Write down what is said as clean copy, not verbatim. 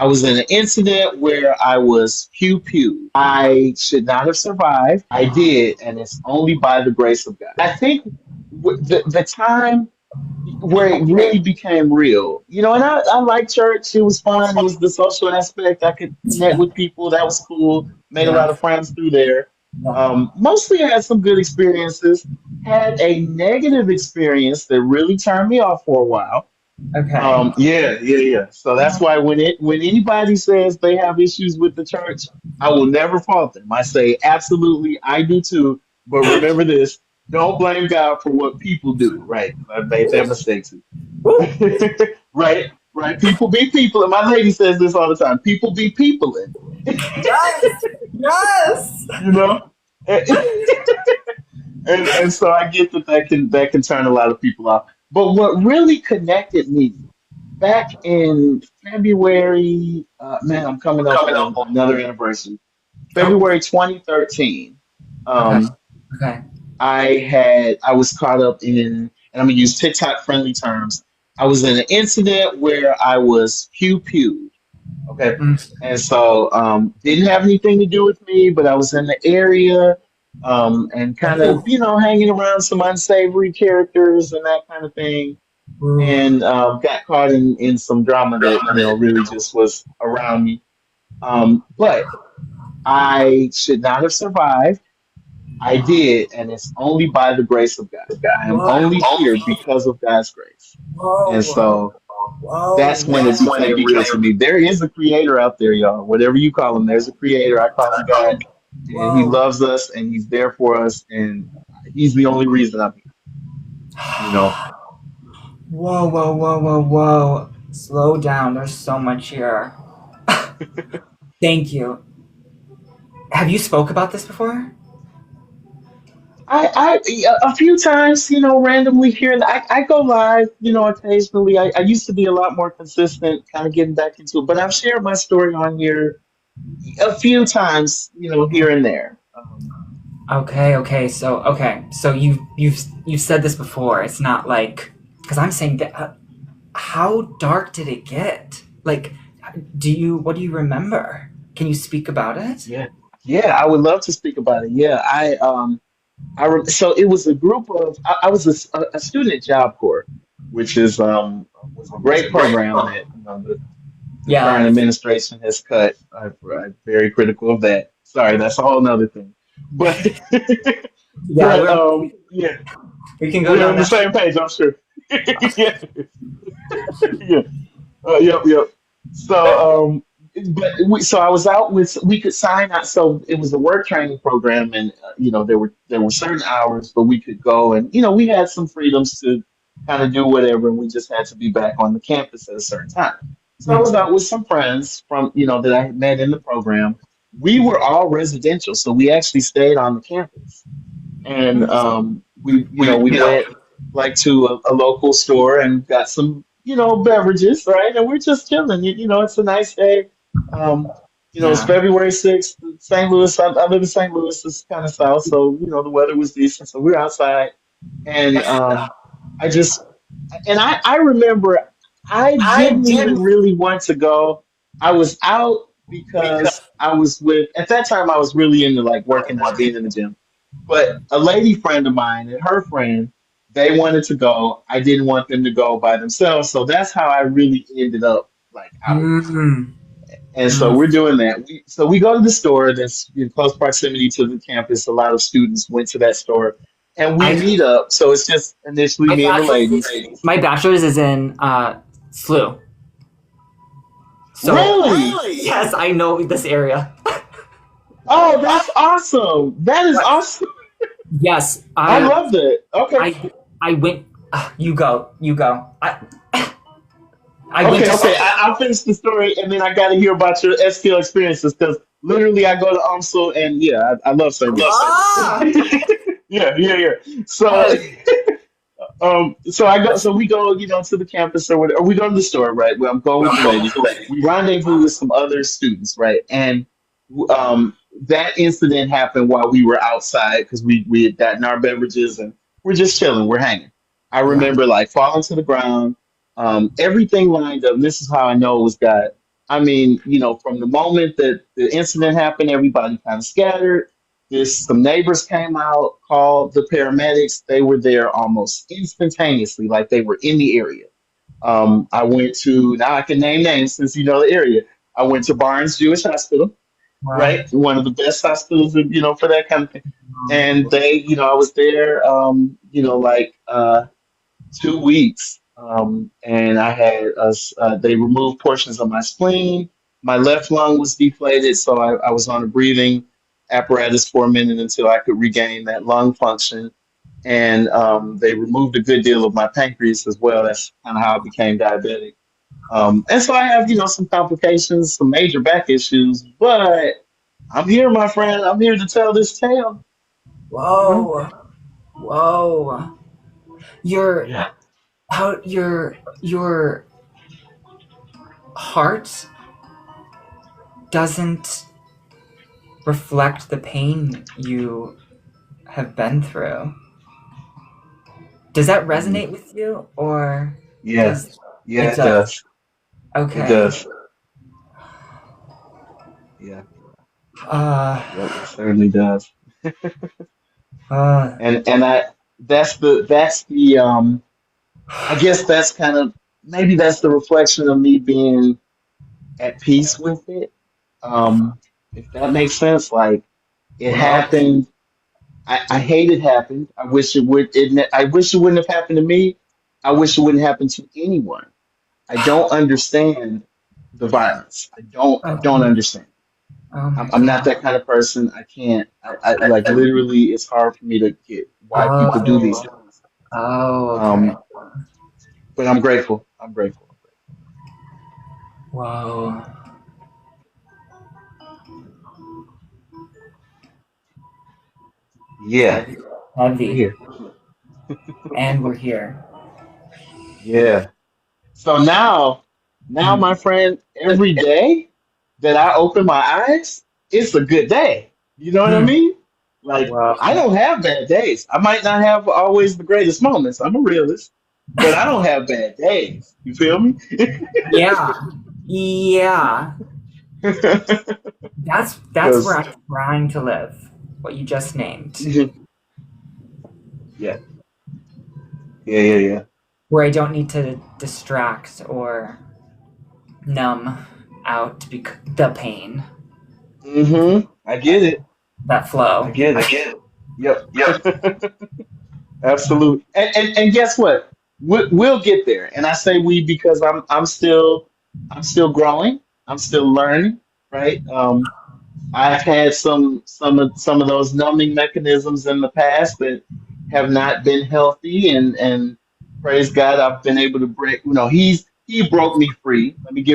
I was in an incident where I was pew pew. I should not have survived. I did, and it's only by the grace of God. I think the time where it really became real, and I liked church. It was fun. It was the social aspect. I could connect with people. That was cool. Made a Yeah. lot of friends through there. Yeah. Mostly had some good experiences. Had a negative experience that really turned me off for a while. Okay. Yeah. So that's why when anybody says they have issues with the church, I will never fault them. I say absolutely, I do too. But remember this: don't blame God for what people do. Right? 'Cause I've made that mistake too. Woo. Right? Right? People be people, and my lady says this all the time. People be people, Yes. Yes. you know. And so I get that can turn a lot of people off. But what really connected me back in February, man, I'm coming up on another anniversary. Oh. February 2013. Okay. Um, Okay. I was caught up in, and I'm gonna use TikTok friendly terms. I was in an incident where I was pew pew. Okay, Mm. and so didn't have anything to do with me, but I was in the area and kind of Ooh. hanging around some unsavory characters and that kind of thing, Ooh. and got caught in some drama that really just was around me. But I should not have survived. I did, and it's only by the grace of God. I am Whoa. only here because of God's grace. And Whoa. so Whoa. that's when it became real to me. There is a creator out there, y'all. Whatever you call him, there's a creator. I call him God, and he Whoa. loves us, and he's there for us, and he's the only reason I'm here. You know, Whoa, whoa, whoa, whoa, whoa. Slow down. There's so much here. Thank you. Have you spoke about this before? a few times, randomly here, and I go live, occasionally. I used to be a lot more consistent, kind of getting back into it, but I've shared my story on here a few times, here and there. So you've said this before. It's not like because I'm saying that. How dark did it get? Like, what do you remember? Can you speak about it? Yeah, yeah, I would love to speak about it. Yeah, so it was a group of I was a student at Job Corps, which was a great program that the current Yeah, administration has cut. I'm very critical of that. Sorry, that's a whole nother thing. But yeah. yeah, We can go we're down on the that. same page, I'm sure. Yeah, yeah. Yep. So, so I was out with, we could sign out. So it was a work training program, and there were certain hours, but we could go, and we had some freedoms to kind of do whatever, and we just had to be back on the campus at a certain time. So I was out with some friends from that I had met in the program. We were all residential, so we actually stayed on the campus, and we went like to a local store and got some beverages, right? And we're just chilling. It's a nice day. It's Yeah. February 6th, St. Louis. I live in St. Louis. It's kind of south, so the weather was decent. So we're outside, and I just I remember I didn't even really want to go. I was out because I was with at that time I was really into like working out, being in the gym. But a lady friend of mine and her friend, they wanted to go. I didn't want them to go by themselves. So that's how I really ended up like out. Mm, And so mm. we're doing that. We go to the store that's in close proximity to the campus. A lot of students went to that store and we I meet up. So it's just initially my me and the bachelor's, ladies. my bachelor's is in SLU. So Really? yes, I know this area. Oh, that's awesome. That is awesome. Yes, I love that. Okay. I went. You go. You go. I went Okay, to. okay. I'll finish the story, and then I got to hear about your STL experiences because literally I go to UMSL, and yeah, I love St. Ah! Louis. Yeah. So, so we go, to the campus or whatever. Or we go to the store, right? Where I'm going with the lady. We rendezvous with some other students, right? And that incident happened while we were outside because we had gotten our beverages and we're just chilling, we're hanging. I Yeah. remember like falling to the ground, everything lined up. And this is how I know it was God. I mean, from the moment that the incident happened, everybody kind of scattered. Some neighbors came out, called the paramedics. They were there almost instantaneously, like they were in the area. I went to, now I can name names since you know the area. I went to Barnes Jewish Hospital, Wow. right? One of the best hospitals, for that kind of thing. And I was there, like 2 weeks, and I had they removed portions of my spleen. My left lung was deflated, so I was on a breathing apparatus for a minute until I could regain that lung function. And they removed a good deal of my pancreas as well. That's kind of how I became diabetic. And so I have, some complications, some major back issues, but I'm here, my friend. I'm here to tell this tale. You know? Whoa. Whoa. Your Yeah. how your heart doesn't reflect the pain you have been through. Does that Mhm. resonate with you, or Yeah. does Yeah, it it does? does. It Okay. does. Yeah. Uh, Yep, it certainly does. uh, And that's the I guess that's kind of, maybe that's the reflection of me being at peace with it. If that makes sense. Like, it well, happened. I hate it happened. I wish it wouldn't have happened to me. I wish it wouldn't happen to anyone. I don't understand the violence. I don't oh, understand. oh my I'm not that God. kind of person. I can't. I like, literally. It's hard for me to get why people do these Oh, things. oh, okay. Um, but I'm grateful. I'm grateful. Whoa. Yeah, Heavy, we're heavy, here. and we're here. Yeah. So now, my Mm. friend, every day that I open my eyes, it's a good day. You know what I Hmm. mean? Like, I Wow. don't have bad days. I might not have always the greatest moments. I'm a realist, but I don't have bad days. You feel me? Yeah. Yeah. That's where Because I'm trying to live. What you just named. yeah, yeah, yeah, yeah. Where I don't need to distract or numb out the pain, I get it. that I flow. get it. Yep. Absolutely. And guess what? We'll get there. And I say we because I'm still growing. I'm still learning. Right. I've had some of those numbing mechanisms in the past that have not been healthy, and praise God, I've been able to break. He broke me free. Let me give